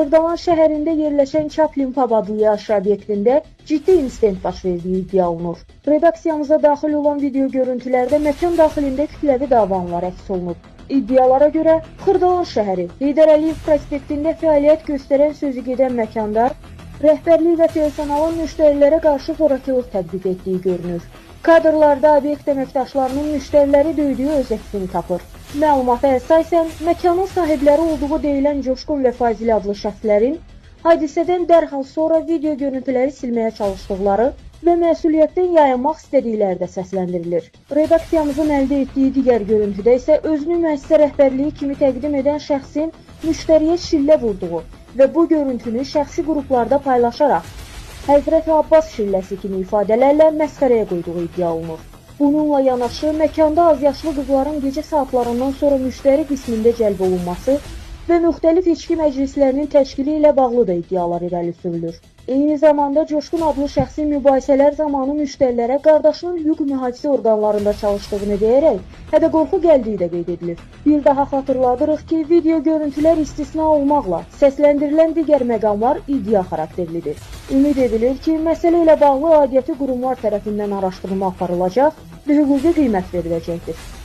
Xırdalan şəhərində yerləşən Chaplin pub adlı yaşayış obyektində ciddi insident baş verdiyi iddia olunur. Redaksiyamıza daxil olan video görüntülərdə məkan daxilində kütləvi davanlar əks olunub. İddialara görə Xırdalan şəhəri Heydər Əliyev prospektində fəaliyyət göstərən sözügedən məkanda rəhbərlik və personalın müştərilərə qarşı zorakılıq tətbiq etdiyi görünür. Kadrlarda obyekt əməkdaşlarının müştəriləri döydüyü öz əksini tapır. Məlumata əsasən, məkanın sahibləri olduğu deyilən Coşqun və Fazil adlı şəxslərin hadisədən dərhal sonra video görüntüləri silməyə çalışdıqları və məsuliyyətdən yayınmaq istədikləri də səsləndirilir. Redaksiyamızın əldə etdiyi digər görüntüdə isə özünü müəssisə rəhbərliyi kimi təqdim edən şəxsin müştəriyə şillə vurduğu və bu görüntünü şəxsi qruplarda paylaşaraq Həzrət Abbas şilləsi kimi ifadələrlə məsxərəyə qoyduğu iddia olunur. Bununla yanaşı, məkanda azyaşlı qızların gecə saatlarından sonra müştəri qismində cəlb olunması və müxtəlif içki məclislərinin təşkili ilə bağlı da iddialar irəli sürülür. Eyni zamanda Coşqun adlı şəxsin mübahisələr zamanı müştərilərə qardaşının hüquq mühafizə orqanlarında çalışdığını deyərək hədə-qorxu gəldiyi də qeyd edilir. Bir daha xatırladırıq ki, video görüntülər istisna olmaqla səsləndirilən digər məqamlar iddia xarakterlidir. Ümid edilir ki, məsələ ilə bağlı aidiyyəti qurumlar tərəfindən araşdırma aparılacaq və hüquqi qiymət veriləcəkdir.